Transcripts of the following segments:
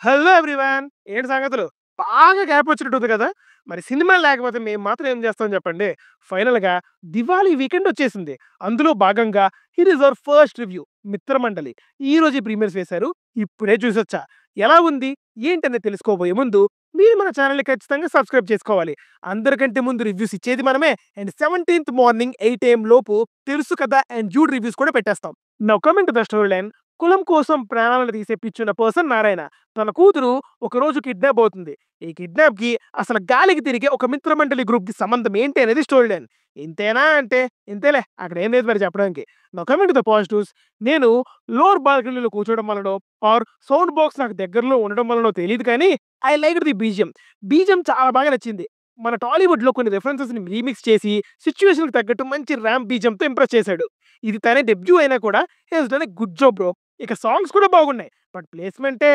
Hello everyone! ఏంటి సంగతులు? బాగా గ్యాప్ వచ్చినట్టుంది కదా! మరి సినిమాలు లేకపోతే మేము మాత్రం ఏం చేస్తాం చెప్పండి? ఫైనల్‌గా దివాళీ వీకెండ్ వచ్చేసింది. అందులో భాగంగా here is our first review 'Mitramandali.' ఈరోజే ప్రీమియర్స్ వేశారు. ఇప్పుడే చూసొచ్చా. ఎలా ఉంది? ఏంటనేది తెలుసుకోబోయే ముందు మీరు మన ఛానెల్‌ని ఖచ్చితంగా సబ్స్క్రైబ్ చేసుకోవాలి. అందరికంటే ముందు రివ్యూస్ ఇచ్చేది మనమే. అండ్ 17థ్ మార్నింగ్ 8 AM లోపు తెలుసు కదా అండ్ డ్యూడ్ రివ్యూస్ కూడా పెట్టేస్తాం. Now coming to the story line. కులం కోసం ప్రాణాలను తీసే పిచ్చున్న పర్సన్ నారాయణ. తన కూతురు ఒకరోజు కిడ్నాప్ అవుతుంది. ఈ కిడ్నాప్‌కి అసలు గాలికి తిరిగే ఒక మిత్రమండలి గ్రూప్‌కి సంబంధం ఏంటి అనేది స్టోరీ లైన్. ఇంతేనా అంటే ఇంతేలే. అక్కడ ఏం లేదు మరి చెప్పడానికి. Now coming to the positives. నేను లోవర్ బాల్కనీలో కూర్చోవడం వల్లనో ఆర్ సౌండ్ బాక్స్ నాకు దగ్గరలో ఉండడం వల్లనో తెలీదు కానీ I liked the BGM. BGM చాలా బాగా నచ్చింది. మన టాలీవుడ్‌లో కొన్ని రిఫరెన్సెస్‌ని రీమిక్స్ చేసి సిట్యుయేషన్‌కి తగ్గట్టు మంచి ర్యాంప్ బీజీఎంతో ఇంప్రెస్ చేశాడు. ఇది తనే డెబ్యూ అయినా కూడా he has done a good job bro. ఇక సాంగ్స్ కూడా బాగున్నాయి. బట్ ప్లేస్‌మెంటే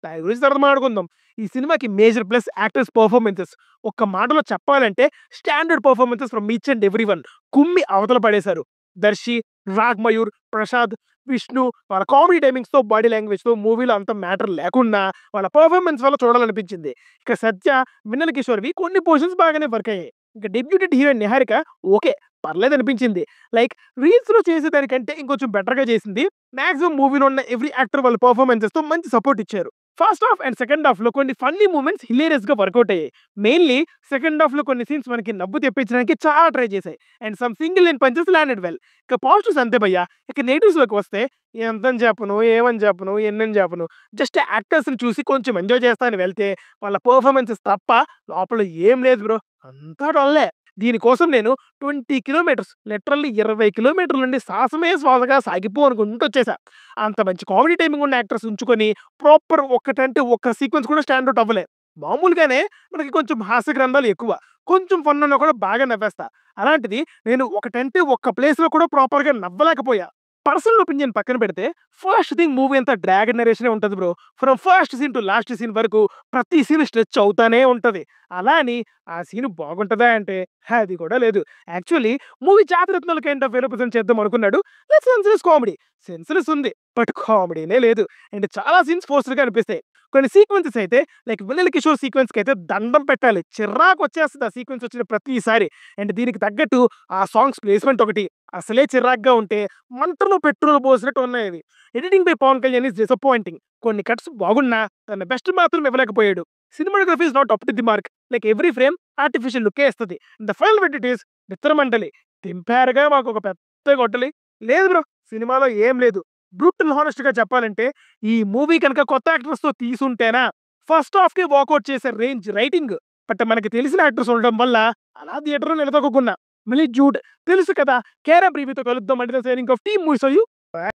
దాని గురించి తర్వాత మాట్లాడుకుందాం. ఈ సినిమాకి మేజర్ ప్లస్ యాక్టర్స్ పెర్ఫార్మన్సెస్. ఒక్క మాటలో చెప్పాలంటే standard performances from each and everyone. కుమ్మి అవతల పడేశారు. దర్శి, రాగ్ మయూర్, ప్రసాద్, విష్ణు వాళ్ళ కామెడీ టైమింగ్స్‌తో, బాడీ లాంగ్వేజ్‌తో మూవీలో అంత మ్యాటర్ లేకున్నా వాళ్ళ పెర్ఫార్మన్స్ వల్ల చూడాలనిపించింది. ఇక సత్య, వెన్నెల కిషోర్‌వి కొన్ని పోర్షన్స్ బాగానే వర్క్ అయ్యాయి. ఇక debuted heroine Niharika okay. పర్లేదనిపించింది. Like రీల్స్‌లో చేసేదానికంటే ఇంకొంచెం బెటర్‌గా చేసింది. మాక్సిమం మూవీలో ఉన్న ఎవ్రి యాక్టర్ వాళ్ళ పెర్ఫార్మన్సెస్‌తో మంచి సపోర్ట్ ఇచ్చారు. ఫస్ట్ హాఫ్ అండ్ సెకండ్ హాఫ్‌లో కొన్ని ఫన్నీ మూమెంట్స్ హిలేరియస్‌గా వర్కౌట్ అయ్యాయి. మెయిన్‌లీ సెకండ్ హాఫ్‌లో కొన్ని సీన్స్ మనకి నవ్వు తెప్పించడానికి చాలా ట్రై చేశాయి. And some single line punches landed well. ఇక పాజిటివ్స్ అంతే భయ్యా. ఇక నెగెటివ్స్‌లోకి వస్తే ఎంతని చెప్పను, ఏమని చెప్పను, ఎన్నని చెప్పను. జస్ట్ యాక్టర్స్‌ని చూసి కొంచెం ఎంజాయ్ చేస్తా అని వెళ్తే వాళ్ళ పెర్ఫార్మన్సెస్ తప్ప లోపల ఏం లేదు బ్రో. అంతా డొల్లే. దీనికోసం నేను 20 కిలోమీటర్స్ లిటరల్లీ 20 కిలోమీటర్ల నుండి సాహసమే శ్వాసగా సాగిపో అనుకుంటూ వచ్చేసా. అంత మంచి కామెడీ టైమింగ్ ఉన్న యాక్టర్స్ ఉంచుకొని ప్రాపర్ ఒక్కటంటే ఒక్క సీక్వెన్స్ కూడా స్టాండ్ ఔట్ అవ్వలే. మామూలుగానే మనకి కొంచెం హాస్య గ్రంథాలు ఎక్కువ. కొంచెం ఫన్ ఉన్నా కూడా బాగా నవ్వేస్తా. అలాంటిది నేను ఒకటంటే ఒక్క ప్లేస్‌లో కూడా ప్రాపర్‌గా నవ్వలేకపోయా. పర్సనల్ ఒపీనియన్ పక్కన పెడితే ఫస్ట్ థింగ్ మూవీ అంతా డ్రాగ్ నరేషనే ఉంటది bro. From first scene to last scene వరకు ప్రతి సీన్ స్ట్రెచ్ అవుతానే ఉంటది. అలా అని ఆ సీన్ బాగుంటదా అంటే అది కూడా లేదు. Actually movie Jathi Ratnalu kind of represent చేద్దాం అనుకున్నాడు. Senseless comedy. సెన్స్‌లెస్ ఉంది. బట్ కామెడీనే లేదు. అండ్ చాలా సీన్స్ ఫోర్స్‌డ్‌గా అనిపిస్తాయి. కొన్ని సీక్వెన్సెస్ అయితే లైక్ 'వెన్నెల కిషోర్' సీక్వెన్స్‌కైతే దండం పెట్టాలి. చిరాకొచ్చేస్తది ఆ సీక్వెన్స్ వచ్చిన ప్రతిసారి. అండ్ దీనికి తగ్గట్టు ఆ సాంగ్స్ ప్లేస్‌మెంట్ ఒకటి అసలే చిరాకుగా ఉంటే మంటలో పెట్రోల్ పోసినట్టు ఉన్నాయవి. Editing by Pawan Kalyan is disappointing. కొన్ని కట్స్ బాగున్నా తన బెస్ట్ మాత్రం ఇవ్వలేకపోయాడు. Cinematography is not up to the mark. Like every frame artificial లుక్కే ఇస్తది. The final verdict is Mitramandali. దింపారుగా మాకొక పెద్ద గొడ్డలి. లేదు బ్రో. సినిమాలో ఏం లేదు. బ్రూటల్ హానెస్ట్‌గా చెప్పాలంటే ఈ మూవీ కనుక కొత్త యాక్టర్స్‌తో తీసుంటేనా ఫస్ట్ హాఫ్‌కే వాకౌట్ చేసే రేంజ్ రైటింగ్. బట్ మనకి తెలిసిన యాక్టర్స్ ఉండడం వల్ల అలా థియేటర్‌లో నిలదొక్కుకున్నా. మళ్ళీ 'డ్యూడ్' తెలుసు కదా! 'కేరామ్' ప్రివ్యూతో కలుద్దాం. అంటే the signing off team movies.